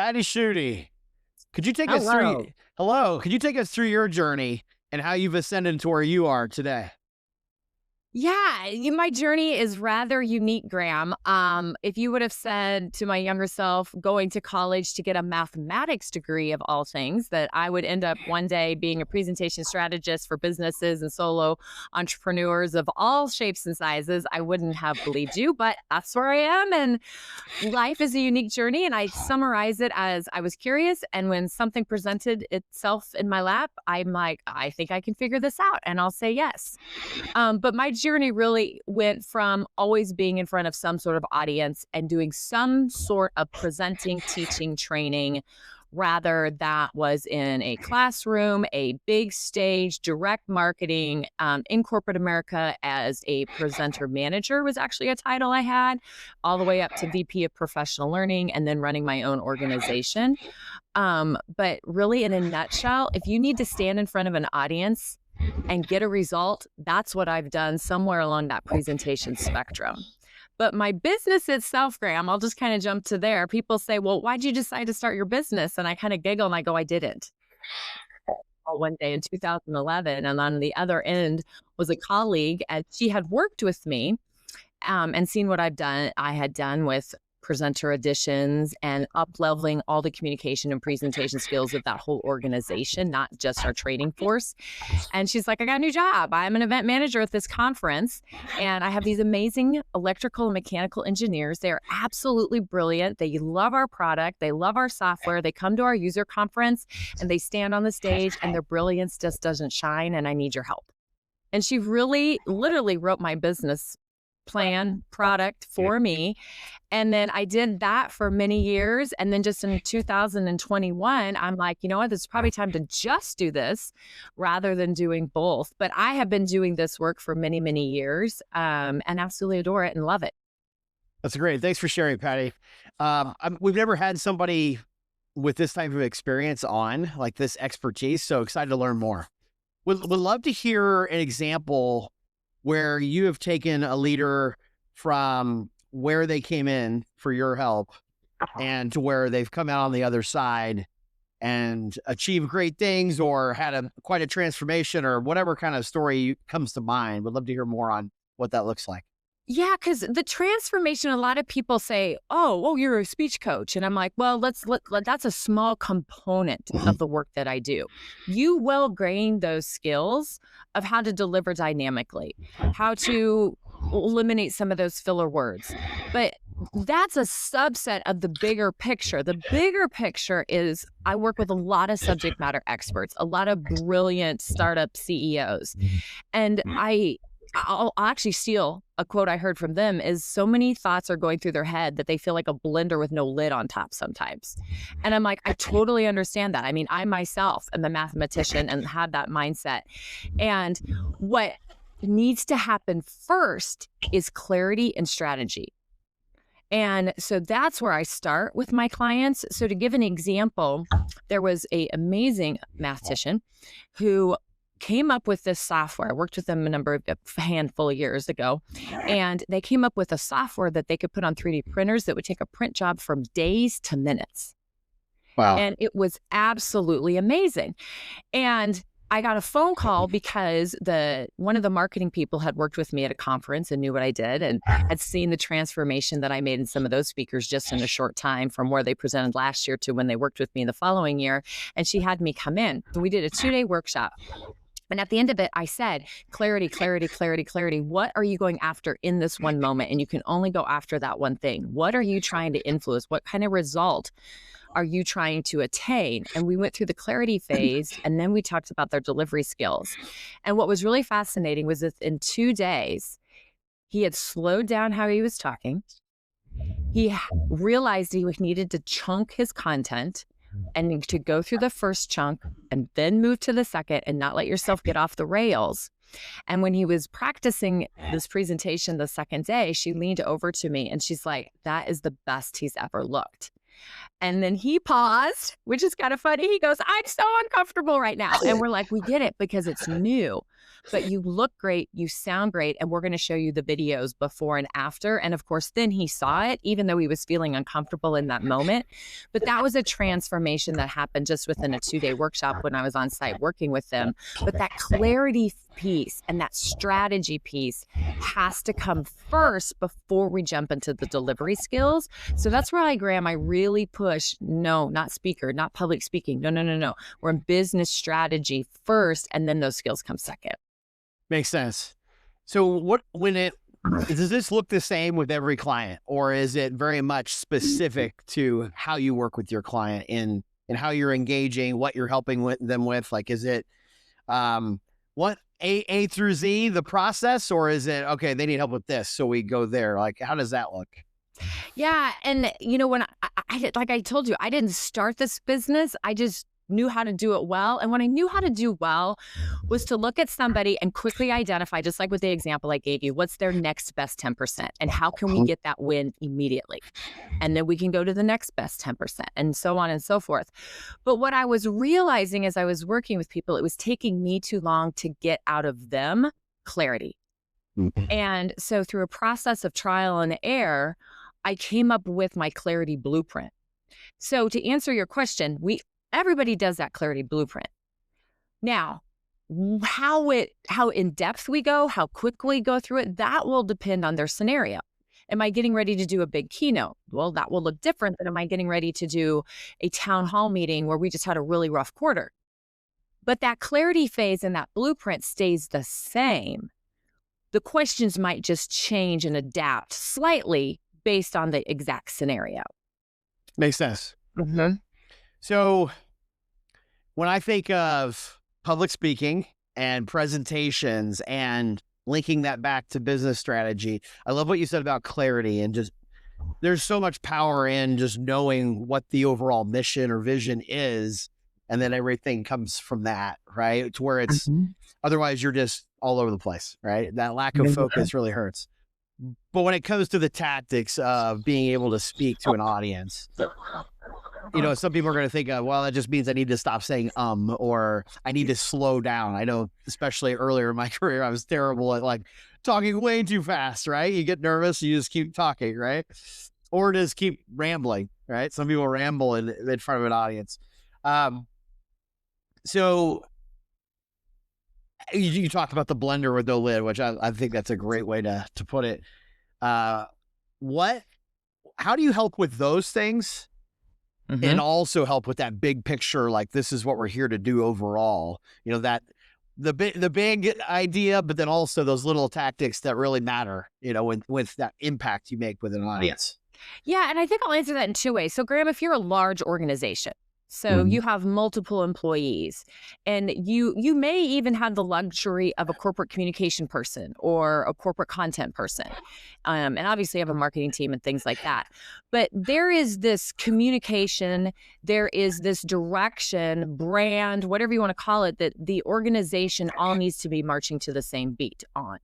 Patti Schutte, could you take us through? Hello. Hello, could you take us through your journey and how you've ascended to where you are today? Yeah, my journey is rather unique, Graham. If you would have said to my younger self, going to college to get a mathematics degree of all things, that I would end up one day being a presentation strategist for businesses and solo entrepreneurs of all shapes and sizes, I wouldn't have believed you, but that's where I am. And life is a unique journey. And I summarize it as I was curious. And when something presented itself in my lap, I'm like, I think I can figure this out. And I'll say yes. But my journey really went from always being in front of some sort of audience and doing some sort of presenting, teaching, training, rather that was in a classroom, a big stage, direct marketing, in corporate America as a presenter manager was actually a title I had, all the way up to VP of professional learning and then running my own organization. But really, in a nutshell, if you need to stand in front of an audience and get a result, that's what I've done somewhere along that presentation spectrum. But my business itself, Graham, I'll just kind of jump to there. People say, well, why'd you decide to start your business? And I kind of giggle and I go, I didn't. One day in 2011, and on the other end was a colleague, and she had worked with me and seen what I had done with presenter additions and up-leveling all the communication and presentation skills of that whole organization, not just our training force. And she's like, I got a new job. I'm an event manager at this conference, and I have these amazing electrical and mechanical engineers. They are absolutely brilliant. They love our product. They love our software. They come to our user conference, and they stand on the stage, and their brilliance just doesn't shine, and I need your help. And she really, literally wrote my business plan product for me. And then I did that for many years. And then just in 2021, I'm like, you know what, it's probably time to just do this rather than doing both. But I have been doing this work for many, many years and absolutely adore it and love it. That's great. Thanks for sharing, Patty. We've never had somebody with this type of experience on, like this expertise. So excited to learn more. Would love to hear an example where you have taken a leader from where they came in for your help and to where they've come out on the other side and achieved great things or had quite a transformation or whatever kind of story comes to mind. Would love to hear more on what that looks like. Yeah, because the transformation, a lot of people say, oh, you're a speech coach. And I'm like, well, that's a small component of the work that I do. You will gain those skills of how to deliver dynamically, how to eliminate some of those filler words. But that's a subset of the bigger picture. The bigger picture is I work with a lot of subject matter experts, a lot of brilliant startup CEOs. And I'll actually steal a quote I heard from them is so many thoughts are going through their head that they feel like a blender with no lid on top sometimes. And I'm like, I totally understand that. I mean, I myself am a mathematician and had that mindset. And what needs to happen first is clarity and strategy. And so that's where I start with my clients. So to give an example, there was an amazing mathematician who came up with this software. I worked with them a handful of years ago, and they came up with a software that they could put on 3D printers that would take a print job from days to minutes. Wow. And it was absolutely amazing. And I got a phone call because one of the marketing people had worked with me at a conference and knew what I did and had seen the transformation that I made in some of those speakers just in a short time from where they presented last year to when they worked with me the following year. And she had me come in. We did a 2-day workshop. And at the end of it, I said, clarity, clarity, clarity, clarity. What are you going after in this one moment? And you can only go after that one thing. What are you trying to influence? What kind of result are you trying to attain? And we went through the clarity phase, and then we talked about their delivery skills. And what was really fascinating was that in 2 days, he had slowed down how he was talking. He realized he needed to chunk his content and to go through the first chunk and then move to the second and not let yourself get off the rails. And when he was practicing this presentation the second day, she leaned over to me and she's like, that is the best he's ever looked. And then he paused, which is kind of funny. He goes, I'm so uncomfortable right now. And we're like, we get it because it's new. but you look great, you sound great, and we're going to show you the videos before and after. And of course, then he saw it, even though he was feeling uncomfortable in that moment. But that was a transformation that happened just within a 2-day workshop when I was on site working with them. But that clarity piece and that strategy piece has to come first before we jump into the delivery skills. So that's why, Graham, I really push, no, not speaker, not public speaking. No. We're in business strategy first, and then those skills come second. Makes sense. So does this look the same with every client, or is it very much specific to how you work with your client and how you're engaging, what you're helping them with? Like, is it, what A through Z, the process, or is it, okay, they need help with this, so we go there? Like, how does that look? Yeah. And, when I like I told you, I didn't start this business. I just knew how to do it well. And what I knew how to do well was to look at somebody and quickly identify, just like with the example I gave you, what's their next best 10%, and how can we get that win immediately? And then we can go to the next best 10%, and so on and so forth. But what I was realizing as I was working with people, it was taking me too long to get out of them clarity. And so through a process of trial and error, I came up with my clarity blueprint. So to answer your question, everybody does that clarity blueprint. Now, how in depth we go, how quickly we go through it, that will depend on their scenario. Am I getting ready to do a big keynote? Well, that will look different than am I getting ready to do a town hall meeting where we just had a really rough quarter. But that clarity phase and that blueprint stays the same. The questions might just change and adapt slightly based on the exact scenario. Makes sense. So when I think of public speaking and presentations and linking that back to business strategy, I love what you said about clarity, and just there's so much power in just knowing what the overall mission or vision is, and then everything comes from that, right? To where it's otherwise you're just all over the place, right? That lack of focus really hurts. But when it comes to the tactics of being able to speak to an audience, some people are going to think of, well, that just means I need to stop saying or I need to slow down. I know, especially earlier in my career, I was terrible at like talking way too fast, right? You get nervous, you just keep talking, right? Or just keep rambling, right? Some people ramble in front of an audience. So you talked about the blender with no lid, which I think that's a great way to put it. How do you help with those things? And also help with that big picture, like this is what we're here to do overall. That the big idea, but then also those little tactics that really matter, with that impact you make with an audience. Yeah. And I think I'll answer that in two ways. So Graham, if you're a large organization, so you have multiple employees, and you may even have the luxury of a corporate communication person or a corporate content person. And obviously you have a marketing team and things like that. But there is this communication, there is this direction, brand, whatever you want to call it, that the organization all needs to be marching to the same beat on.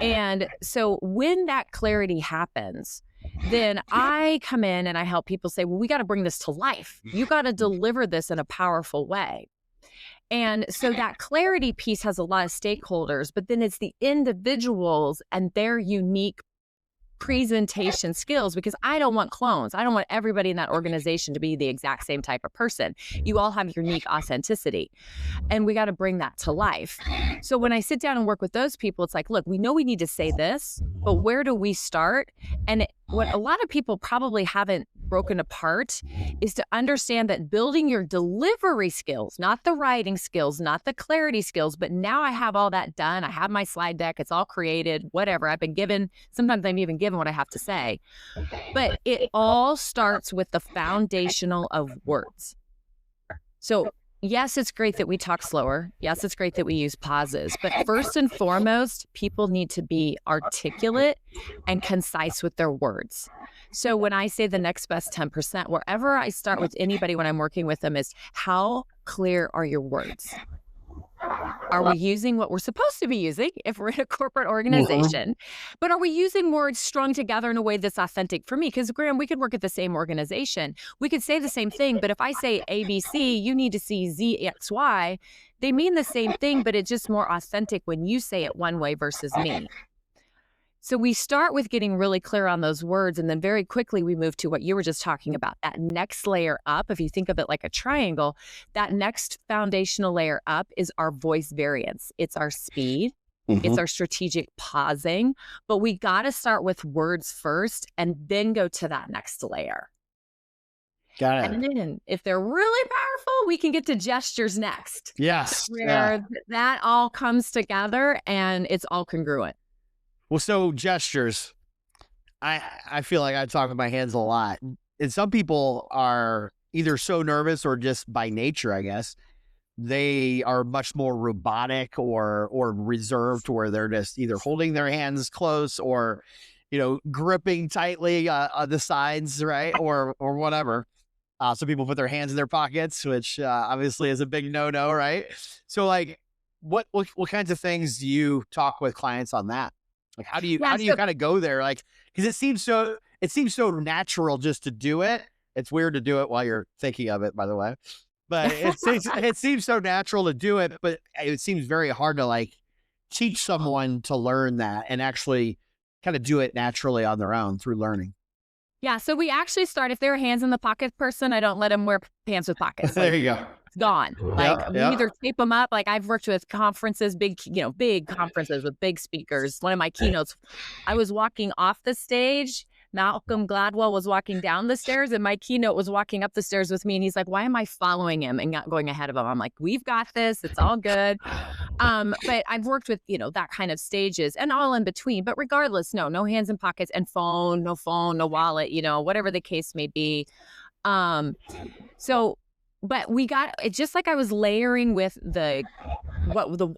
And so when that clarity happens, then I come in and I help people say, well, we got to bring this to life. You got to deliver this in a powerful way. And so that clarity piece has a lot of stakeholders, but then it's the individuals and their unique presentation skills, because I don't want clones. I don't want everybody in that organization to be the exact same type of person. You all have unique authenticity, and we got to bring that to life. So when I sit down and work with those people, it's like, look, we know we need to say this, but where do we start? And what a lot of people probably haven't broken apart is to understand that building your delivery skills, not the writing skills, not the clarity skills, but now I have all that done. I have my slide deck. It's all created, whatever. I've been given, sometimes I'm even given what I have to say. But it all starts with the foundational of words. So yes, it's great that we talk slower. Yes, it's great that we use pauses. But first and foremost, people need to be articulate and concise with their words. So when I say the next best 10%, wherever I start with anybody when I'm working with them is, how clear are your words? Are we using what we're supposed to be using if we're in a corporate Mhm. organization? But are we using words strung together in a way that's authentic for me? Because, Graham, we could work at the same organization. We could say the same thing, but if I say ABC, you need to see ZXY, they mean the same thing, but it's just more authentic when you say it one way versus me. So we start with getting really clear on those words, and then very quickly we move to what you were just talking about, that next layer up. If you think of it like a triangle, that next foundational layer up is our voice variance. It's our speed. It's Mhm. our strategic pausing, but we got to start with words first and then go to that next layer. Got it. And then if they're really powerful, we can get to gestures next, Yes. Yeah. where that all comes together and it's all congruent. Well, so gestures. I feel like I talk with my hands a lot, and some people are either so nervous or just by nature, I guess, they are much more robotic or reserved, where they're just either holding their hands close or, gripping tightly on the sides, right, or whatever. Some people put their hands in their pockets, which obviously is a big no-no, right? So, like, what kinds of things do you talk with clients on that? Like, how do you Yeah. how do you kind of go there? Like, because it seems so natural just to do it. It's weird to do it while you're thinking of it, by the way. But it seems so natural to do it, but it seems very hard to like teach someone to learn that and actually kind of do it naturally on their own through learning. Yeah, so we actually start if they're a hands in the pocket person, I don't let them wear pants with pockets. There Like, you go. it's gone. Like, Yeah, we yeah. either tape them up. Like, I've worked with conferences, big conferences with big speakers. One of my keynotes, I was walking off the stage. Malcolm Gladwell was walking down the stairs, and my keynote was walking up the stairs with me. And he's like, "Why am I following him and not going ahead of him?" I'm like, "We've got this. It's all good." But I've worked with, that kind of stages and all in between. But regardless, no hands in pockets and phone, no wallet, whatever the case may be. Um, so, but we got it just like I was layering with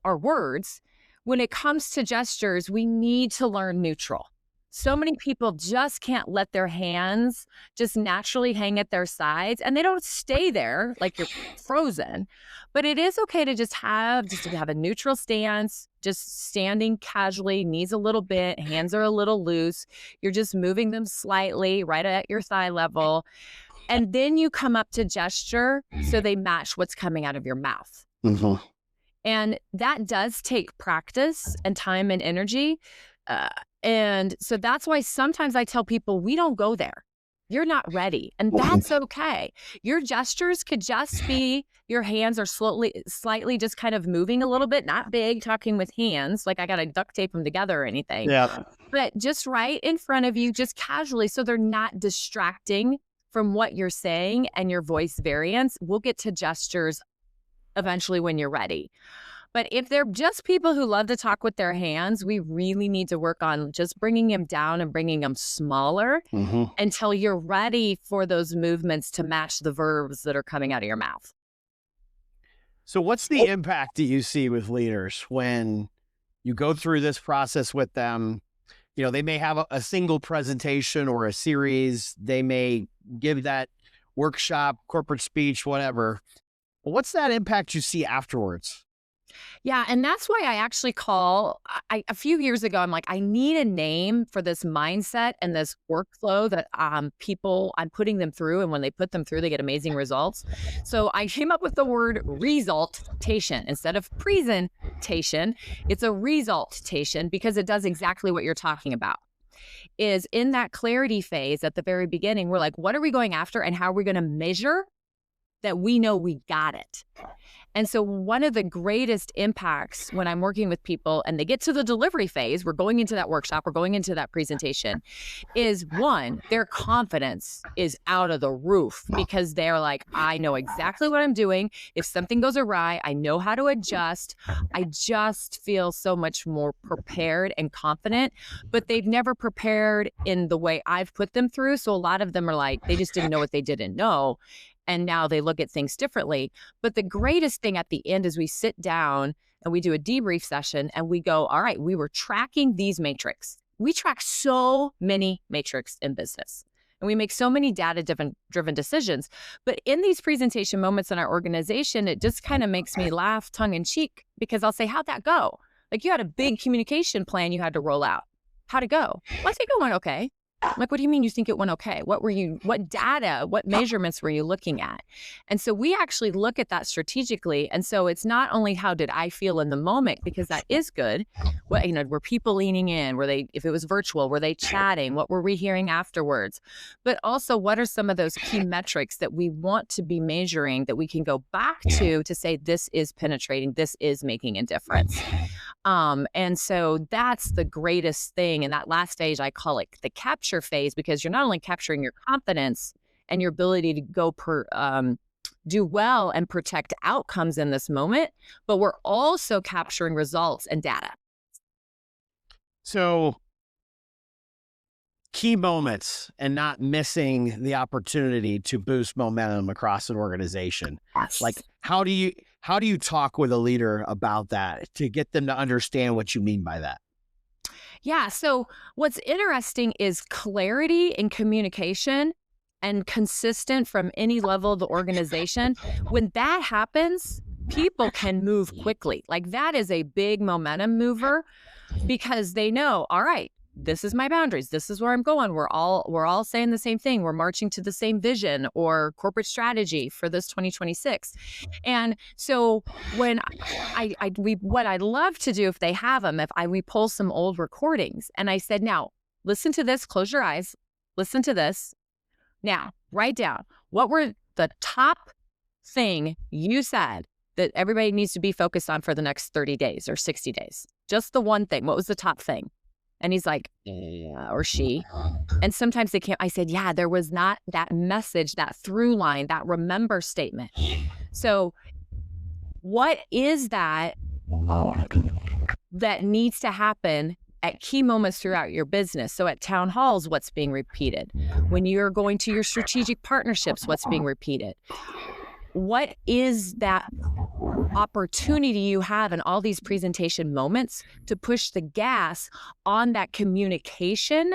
our words. When it comes to gestures, we need to learn neutral. So many people just can't let their hands just naturally hang at their sides, and they don't stay there like you're frozen. But it is okay to just have a neutral stance, just standing casually, knees a little bit, hands are a little loose. You're just moving them slightly right at your thigh level. And then you come up to gesture so they match what's coming out of your mouth. Mhm. And that does take practice and time and energy. Uh, and so that's why sometimes I tell people, we don't go there. You're not ready. And that's okay. Your gestures could just be your hands are slightly just kind of moving a little bit, not big, talking with hands, like I got to duct tape them together or anything, Yeah. but just right in front of you, just casually. So they're not distracting from what you're saying and your voice variance. We'll get to gestures eventually when you're ready. But if they're just people who love to talk with their hands, we really need to work on just bringing them down and bringing them smaller Mhm. until you're ready for those movements to match the verbs that are coming out of your mouth. So, what's the impact that you see with leaders when you go through this process with them? They may have a single presentation or a series. They may give that workshop, corporate speech, whatever. But what's that impact you see afterwards? Yeah, and that's why I actually a few years ago, I'm like, I need a name for this mindset and this workflow that I'm putting them through. And when they put them through, they get amazing results. So I came up with the word resultation instead of presentation. It's a resultation because it does exactly what you're talking about. Is in that clarity phase at the very beginning, we're like, what are we going after and how are we going to measure that we know we got it? And so one of the greatest impacts when I'm working with people and they get to the delivery phase, we're going into that workshop, we're going into that presentation, is one, their confidence is out of the roof because they're like, I know exactly what I'm doing. If something goes awry, I know how to adjust. I just feel so much more prepared and confident, but they've never prepared in the way I've put them through. So a lot of them are like, they just didn't know what they didn't know. And now they look at things differently. But the greatest thing at the end is we sit down and we do a debrief session and we go, all right, we were tracking these metrics. We track so many metrics in business. And we make so many data-driven decisions. But in these presentation moments in our organization, it just kind of makes me laugh tongue in cheek because I'll say, how'd that go? Like, you had a big communication plan you had to roll out. How'd it go? Well, I think it went okay. I'm like, what do you mean you think it went okay? What data, what measurements were you looking at? And so we actually look at that strategically. And so it's not only how did I feel in the moment, because that is good. What, were people leaning in? If it was virtual, were they chatting? What were we hearing afterwards? But also, what are some of those key metrics that we want to be measuring that we can go back to say, this is penetrating, this is making a difference. And so that's the greatest thing. And that last stage, I call it the capture phase, because you're not only capturing your confidence and your ability to go do well and protect outcomes in this moment, but we're also capturing results and data. So key moments and not missing the opportunity to boost momentum across an organization. Yes. Like, how do you talk with a leader about that to get them to understand what you mean by that? Yeah. So what's interesting is clarity in communication and consistent from any level of the organization. When that happens, people can move quickly. Like, that is a big momentum mover because they know, all right, this is my boundaries. This is where I'm going. We're all saying the same thing. We're marching to the same vision or corporate strategy for this 2026. And so when what I'd love to do if they have them, we pull some old recordings and I said, now listen to this, close your eyes, listen to this. Now write down what were the top thing you said that everybody needs to be focused on for the next 30 days or 60 days. Just the one thing. What was the top thing? And he's like, or she. And sometimes they can't. I said, yeah, there was not that message, that through line, that remember statement. So what is that needs to happen at key moments throughout your business? So at town halls, what's being repeated? When you're going to your strategic partnerships, what's being repeated? What is that opportunity you have in all these presentation moments to push the gas on that communication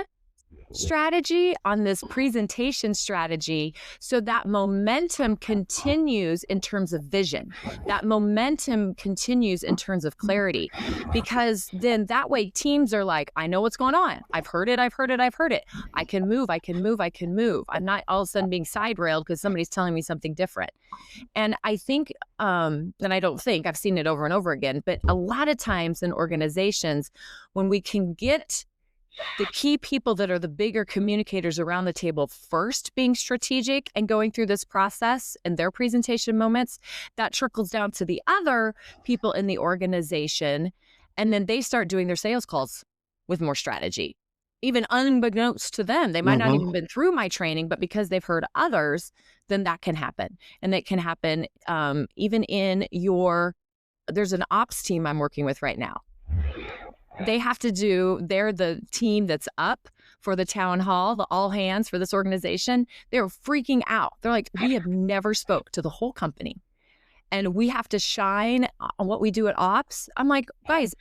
strategy, on this presentation strategy, so that momentum continues in terms of vision, that momentum continues in terms of clarity, because then that way teams are like, I know what's going on. I've heard it. I can move. I'm not all of a sudden being side railed because somebody's telling me something different. And I think, and I don't think, I've seen it over and over again, but a lot of times in organizations, when we can get the key people that are the bigger communicators around the table first being strategic and going through this process and their presentation moments, that trickles down to the other people in the organization. And then they start doing their sales calls with more strategy, even unbeknownst to them. They might not even been through my training, but because they've heard others, then that can happen. And it can happen even in there's an ops team I'm working with right now. They're the team that's up for the town hall, the all hands for this organization. They're freaking out. They're like, we have never spoke to the whole company and we have to shine on what we do at ops. I'm like, guys,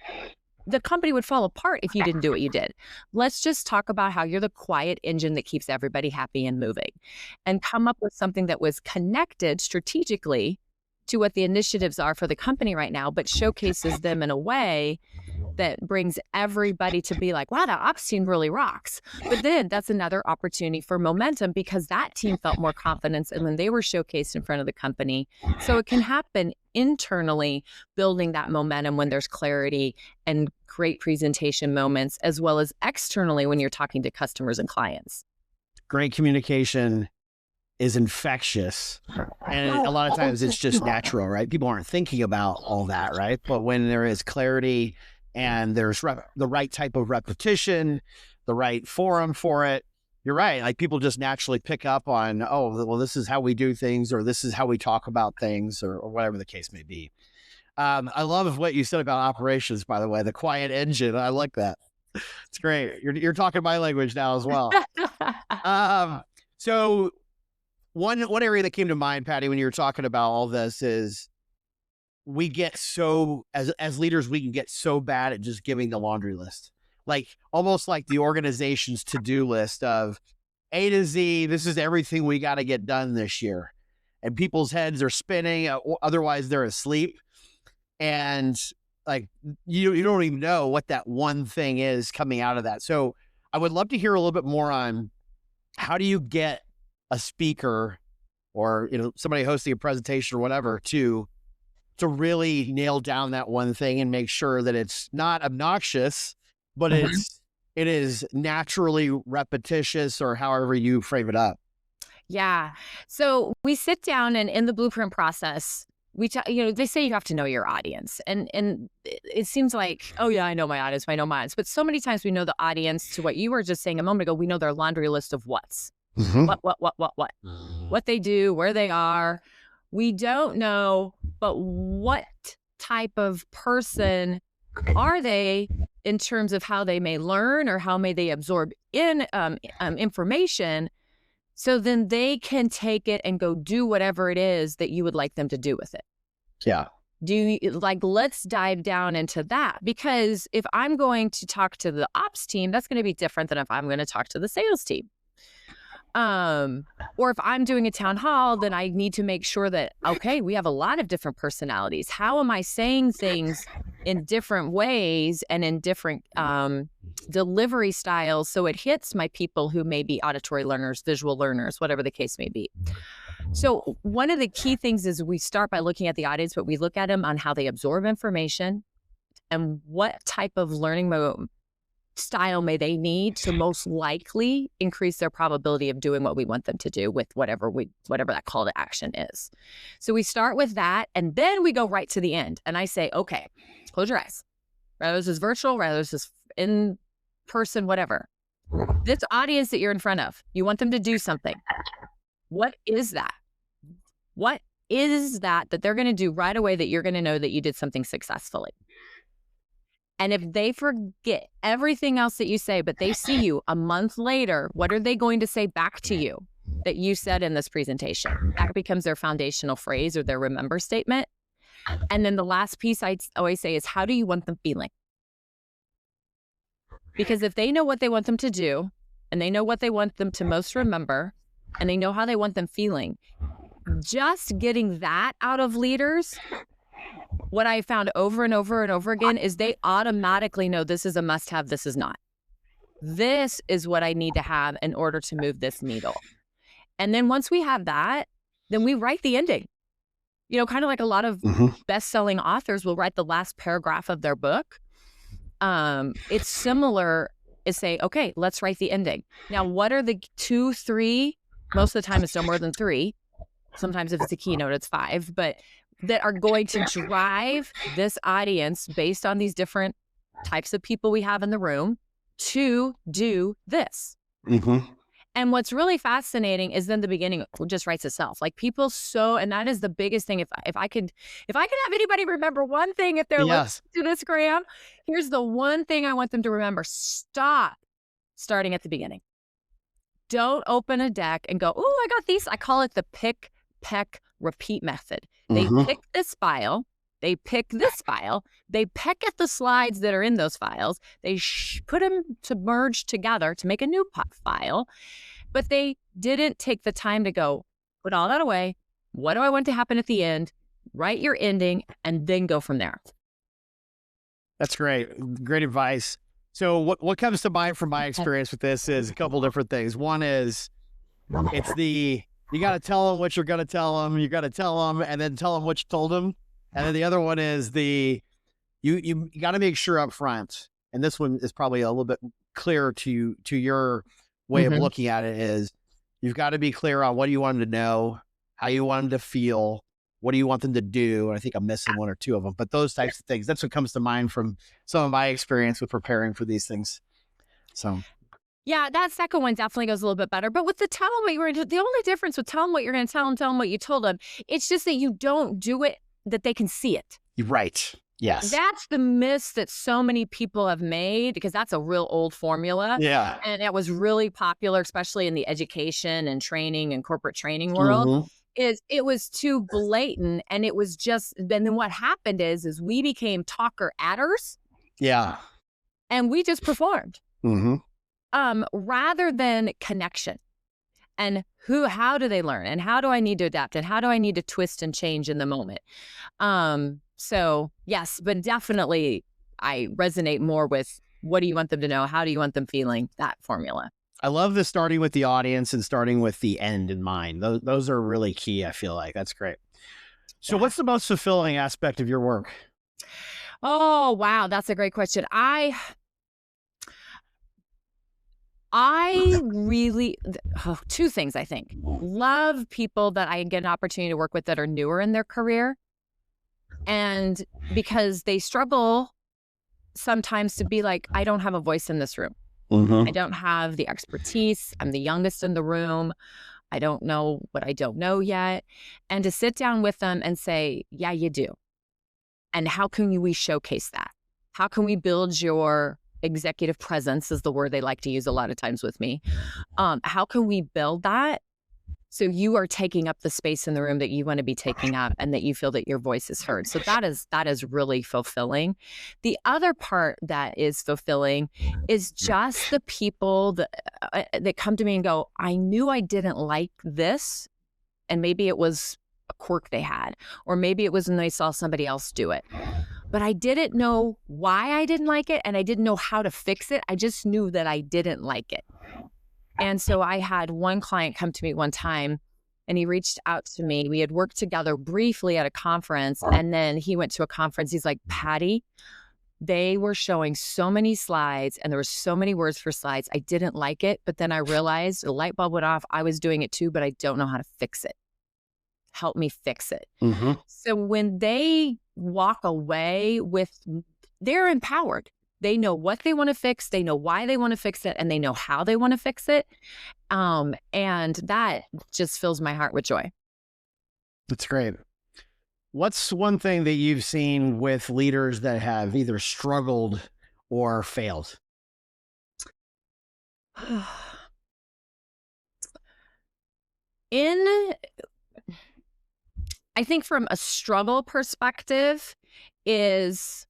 the company would fall apart if you didn't do what you did. Let's just talk about how you're the quiet engine that keeps everybody happy and moving, and come up with something that was connected strategically to what the initiatives are for the company right now, but showcases them in a way that brings everybody to be like, wow, that ops team really rocks. But then that's another opportunity for momentum because that team felt more confidence and then they were showcased in front of the company. So it can happen internally, building that momentum when there's clarity and great presentation moments, as well as externally when you're talking to customers and clients. Great communication is infectious. And a lot of times it's just natural, right? People aren't thinking about all that, right? But when there is clarity and there's the right type of repetition, the right forum for it, you're right. Like, people just naturally pick up on, oh, well, this is how we do things, or this is how we talk about things, or whatever the case may be. I love what you said about operations, by the way, the quiet engine. I like that. It's great. You're talking my language now as well. So one area that came to mind, Patti, when you were talking about all this is we get so, as leaders, we can get so bad at just giving the laundry list, like almost like the organization's to-do list of, A to Z, this is everything we got to get done this year. And people's heads are spinning, otherwise they're asleep. And like, you don't even know what that one thing is coming out of that. So I would love to hear a little bit more on how do you get a speaker or, somebody hosting a presentation or whatever to really nail down that one thing and make sure that it's not obnoxious, but it is naturally repetitious, or however you frame it up. Yeah. So we sit down, and in the blueprint process, they say you have to know your audience, and it seems like, oh yeah, I know my audience, but so many times we know the audience to what you were just saying a moment ago. We know their laundry list of what's what they do, where they are. We don't know, but what type of person are they in terms of how they may learn or how may they absorb information, so then they can take it and go do whatever it is that you would like them to do with it. Yeah. Let's dive down into that, because if I'm going to talk to the ops team, that's going to be different than if I'm going to talk to the sales team. Or if I'm doing a town hall, then I need to make sure that, okay, we have a lot of different personalities. How am I saying things in different ways and in different delivery styles so it hits my people who may be auditory learners, visual learners, whatever the case may be? So one of the key things is we start by looking at the audience, but we look at them on how they absorb information and what type of learning style may they need to most likely increase their probability of doing what we want them to do with whatever that call to action is. So we start with that, and then we go right to the end. And I say, okay, close your eyes. Whether this is virtual, whether this is in person, whatever. This audience that you're in front of, you want them to do something. What is that? What is that they're going to do right away that you're going to know that you did something successfully? And if they forget everything else that you say, but they see you a month later, what are they going to say back to you that you said in this presentation? That becomes their foundational phrase or their remember statement. And then the last piece I always say is, how do you want them feeling? Because if they know what they want them to do, and they know what they want them to most remember, and they know how they want them feeling, just getting that out of leaders, what I found over and over and over again is they automatically know this is a must-have, this is not. This is what I need to have in order to move this needle. And then once we have that, then we write the ending. Kind of like a lot of best-selling authors will write the last paragraph of their book. It's similar is say, okay, let's write the ending. Now, what are the 2, 3? Most of the time it's no more than 3. Sometimes if it's a keynote, it's 5, but that are going to drive this audience based on these different types of people we have in the room to do this. And what's really fascinating is then the beginning just writes itself. Like people and that is the biggest thing. If I could have anybody remember one thing, if they're listening to this, Graham, here's the one thing I want them to remember. Stop starting at the beginning. Don't open a deck and go, oh, I got these. I call it the pick, peck, repeat method. They pick this file, they pick this file, they peck at the slides that are in those files, they put them to merge together to make a new file, but they didn't take the time to go, put all that away, what do I want to happen at the end, write your ending, and then go from there. That's great. Great advice. So what comes to mind from my experience with this is a couple different things. One is, you got to tell them what you're going to tell them. You got to tell them and then tell them what you told them. And then the other one is you got to make sure up front. And this one is probably a little bit clearer to your way of looking at it, is you've got to be clear on what do you want them to know, how you want them to feel, what do you want them to do. And I think I'm missing 1 or 2 of them, but those types of things, that's what comes to mind from some of my experience with preparing for these things. So yeah, that second one definitely goes a little bit better. But with the tell them what you were going to do, the only difference with tell them what you're going to tell them what you told them, it's just that you don't do it that they can see it. You're right. Yes. That's the miss that so many people have made, because that's a real old formula. Yeah. And it was really popular, especially in the education and training and corporate training world. Is it was too blatant, and it was just, and then what happened is we became talker adders. Yeah. And we just performed. Rather than connection. and how do they learn, and how do I need to adapt, and how do I need to twist and change in the moment? So yes, but definitely I resonate more with what do you want them to know? How do you want them feeling? That formula. I love the starting with the audience and starting with the end in mind. Those are really key, I feel like. That's great. So Yeah. what's the most fulfilling aspect of your work? Oh, wow. That's a great question. I really, two things, I think. Love people that I get an opportunity to work with that are newer in their career. And because they struggle sometimes to be like, I don't have a voice in this room. I don't have the expertise. I'm the youngest in the room. I don't know what I don't know yet. And to sit down with them and say, yeah, you do. And how can we showcase that? How can we build your executive presence, is the word they like to use a lot of times with me. How can we build that so you are taking up the space in the room that you want to be taking up, and that you feel that your voice is heard? So that is really fulfilling. The other part that is fulfilling is just the people that come to me and go, I knew I didn't like this, and maybe it was a quirk they had, or maybe it was when they saw somebody else do it, but I didn't know why I didn't like it, and I didn't know how to fix it. I just knew that I didn't like it. And so I had one client come to me one time, and he reached out to me. We had worked together briefly at a conference, and then he went to a conference. He's like, Patti, they were showing so many slides, and there were so many words for slides. I didn't like it, but then I realized the light bulb went off. I was doing it too, but I don't know how to fix it. Help me fix it. So when they walk away they're empowered. They know what they want to fix. They know why they want to fix it, and they know how they want to fix it. And that just fills my heart with joy. That's great. What's one thing that you've seen with leaders that have either struggled or failed? I think from a struggle perspective is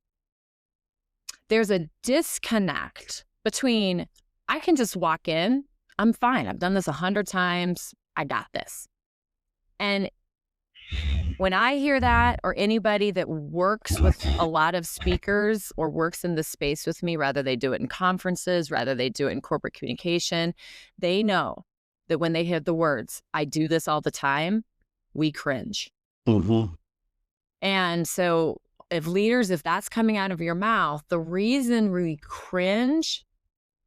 there's a disconnect between, I can just walk in, I'm fine. I've done this 100 times. I got this. And when I hear that, or anybody that works with a lot of speakers or works in the space with me, rather they do it in conferences, rather they do it in corporate communication, they know that when they hear the words, I do this all the time, we cringe. And so if that's coming out of your mouth, the reason we cringe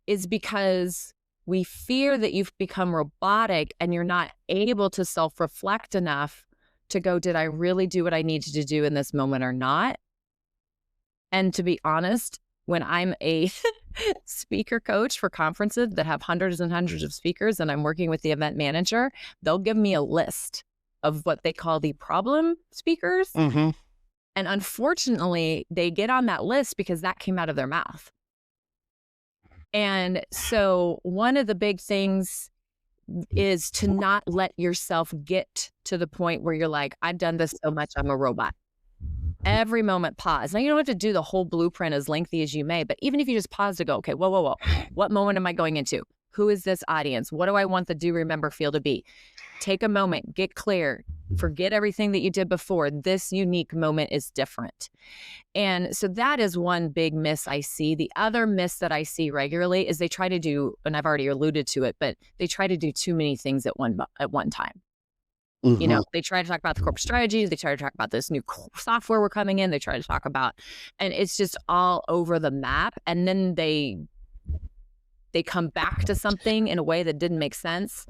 is because we fear that you've become robotic and you're not able to self-reflect enough to go, did I really do what I needed to do in this moment or not? And to be honest, when I'm a speaker coach for conferences that have hundreds and hundreds of speakers, and I'm working with the event manager, they'll give me a list of what they call the problem speakers. And unfortunately, they get on that list because that came out of their mouth. And so one of the big things is to not let yourself get to the point where you're like, I've done this so much, I'm a robot. Every moment, pause. Now, you don't have to do the whole blueprint as lengthy as you may, but even if you just pause to go, okay, whoa. What moment am I going into? Who is this audience? What do I want the do, remember, feel to be? Take a moment, get clear, forget everything that you did before. This unique moment is different. And so that is one big miss I see. The other miss that I see regularly is they try to do, and I've already alluded to it, but they try to do too many things at one time. You know, they try to talk about the corporate strategies. They try to talk about this new software we're coming in. They try to talk about, and it's just all over the map. And then they come back to something in a way that didn't make sense.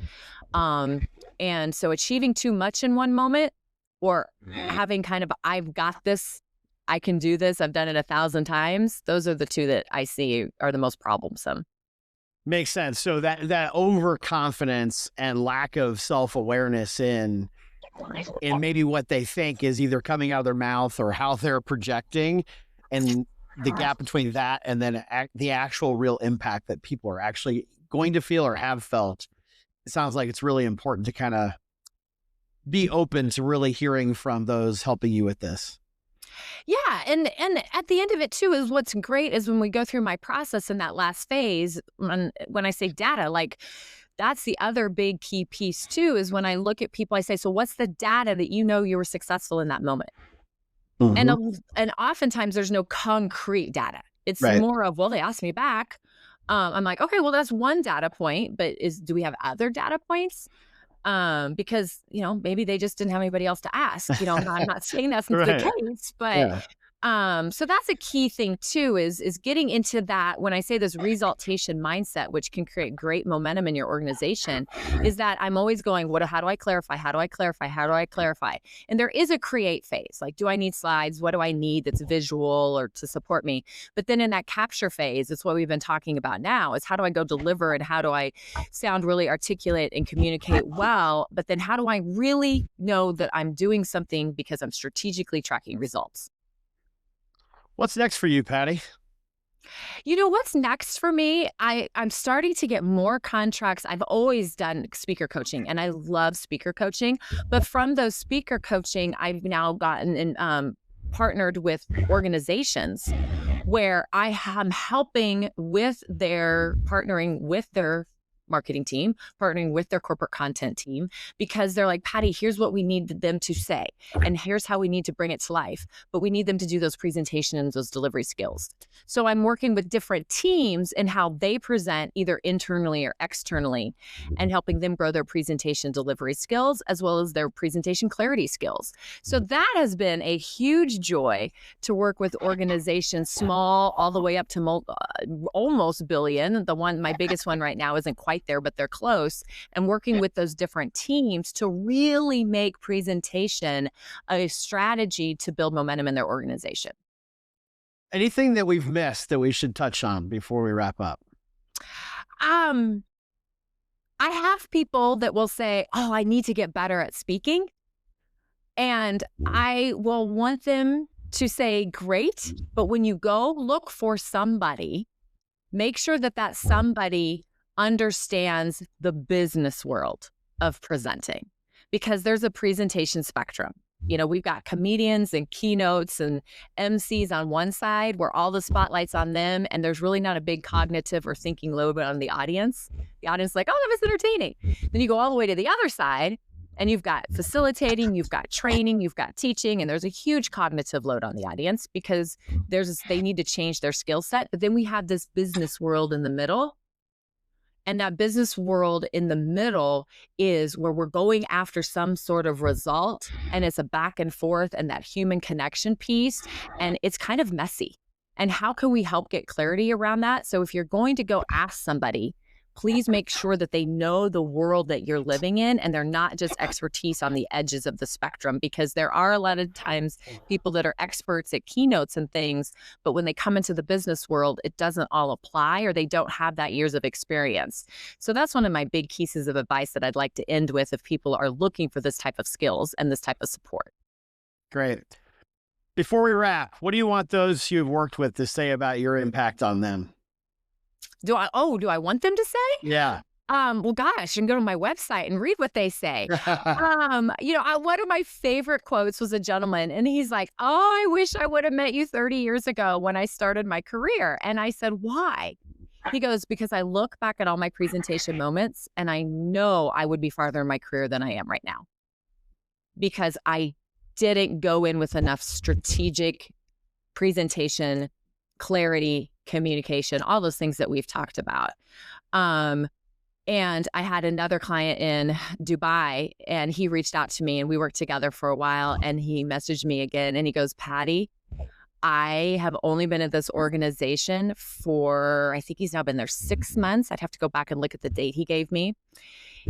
And so achieving too much in one moment, or having kind of, I've got this, I can do this, I've done it 1,000 times. Those are the two that I see are the most problemsome. Makes sense. So that overconfidence and lack of self-awareness in maybe what they think is either coming out of their mouth or how they're projecting, and the gap between that and then the actual real impact that people are actually going to feel or have felt. It sounds like it's really important to kind of be open to really hearing from those helping you with this. Yeah. And at the end of it too, is what's great is when we go through my process in that last phase, when I say data, like that's the other big key piece too, is when I look at people, I say, so what's the data that you know you were successful in that moment? And, Mm-hmm. and oftentimes there's no concrete data. It's Right. more of, well, they asked me back. I'm like, okay, well, that's one data point, but do we have other data points? Because, maybe they just didn't have anybody else to ask. I'm not saying that's the Right. case, but Yeah. so that's a key thing too, is getting into that. When I say this resultation mindset, which can create great momentum in your organization, is that I'm always going, how do I clarify? How do I clarify? How do I clarify? And there is a create phase. Like, do I need slides? What do I need that's visual or to support me? But then in that capture phase, it's what we've been talking about now, is how do I go deliver and how do I sound really articulate and communicate well? But then how do I really know that I'm doing something because I'm strategically tracking results? What's next for you, Patti? What's next for me? I'm starting to get more contracts. I've always done speaker coaching and I love speaker coaching. But from those speaker coaching, I've now gotten in, partnered with organizations where I am helping with partnering with their marketing team, partnering with their corporate content team, because they're like, Patti, here's what we need them to say. And here's how we need to bring it to life. But we need them to do those presentations, those delivery skills. So I'm working with different teams and how they present either internally or externally and helping them grow their presentation delivery skills as well as their presentation clarity skills. So that has been a huge joy to work with organizations, small all the way up to almost billion. My biggest one right now isn't quite there, but they're close, and working with those different teams to really make presentation a strategy to build momentum in their organization. Anything that we've missed that we should touch on before we wrap up? I have people that will say, oh, I need to get better at speaking. And I will want them to say, great, but when you go look for somebody, make sure that somebody understands the business world of presenting, because there's a presentation spectrum. We've got comedians and keynotes and MCs on one side where all the spotlight's on them, and there's really not a big cognitive or thinking load on the audience. The audience is like, oh, that was entertaining. Then you go all the way to the other side, and you've got facilitating, you've got training, you've got teaching, and there's a huge cognitive load on the audience because they need to change their skill set. But then we have this business world in the middle. And that business world in the middle is where we're going after some sort of result, and it's a back and forth and that human connection piece, and it's kind of messy. And how can we help get clarity around that? So if you're going to go ask somebody, please make sure that they know the world that you're living in and they're not just expertise on the edges of the spectrum, because there are a lot of times people that are experts at keynotes and things, but when they come into the business world, it doesn't all apply, or they don't have that years of experience. So that's one of my big pieces of advice that I'd like to end with if people are looking for this type of skills and this type of support. Great. Before we wrap, what do you want those you've worked with to say about your impact on them? Do I want them to say? Yeah. Well, gosh, you can go to my website and read what they say. One of my favorite quotes was a gentleman, and he's like, oh, I wish I would have met you 30 years ago when I started my career. And I said, why? He goes, because I look back at all my presentation moments and I know I would be farther in my career than I am right now, because I didn't go in with enough strategic presentation, clarity, communication, all those things that we've talked about. And I had another client in Dubai, and he reached out to me and we worked together for a while, and he messaged me again and he goes, Patti, I have only been at this organization for, I think he's now been there 6 months. I'd have to go back and look at the date he gave me.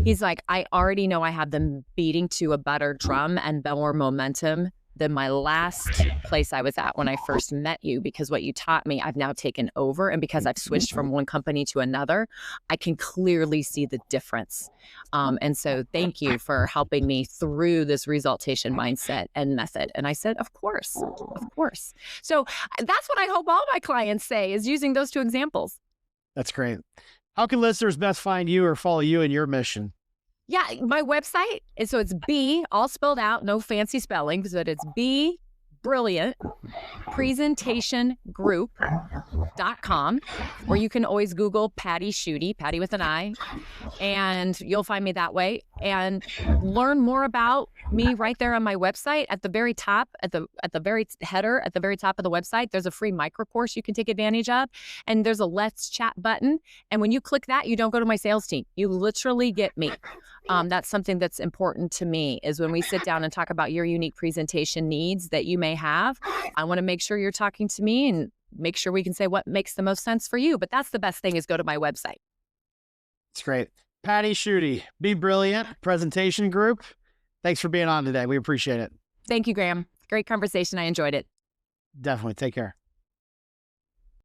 He's like, I already know I have them beating to a better drum and more momentum than my last place I was at when I first met you, because what you taught me, I've now taken over. And because I've switched from one company to another, I can clearly see the difference. And so thank you for helping me through this resultation mindset and method. And I said, of course, of course. So that's what I hope all my clients say, is using those two examples. That's great. How can listeners best find you or follow you in your mission? Yeah, my website. And so it's B, all spelled out, no fancy spelling, but it's brilliant presentationgroup.com, or you can always Google Patti Schutte, Patti with an I, and you'll find me that way. And learn more about me right there on my website. At the very top, at the very header, at the very top of the website, there's a free micro course you can take advantage of, and there's a Let's Chat button. And when you click that, you don't go to my sales team. You literally get me. That's something that's important to me, is when we sit down and talk about your unique presentation needs that you may have, I want to make sure you're talking to me and make sure we can say what makes the most sense for you. But that's the best thing, is go to my website. It's great. Patti Schutte, Be Brilliant Presentation Group. Thanks for being on today. We appreciate it. Thank you, Graham. Great conversation. I enjoyed it. Definitely. Take care.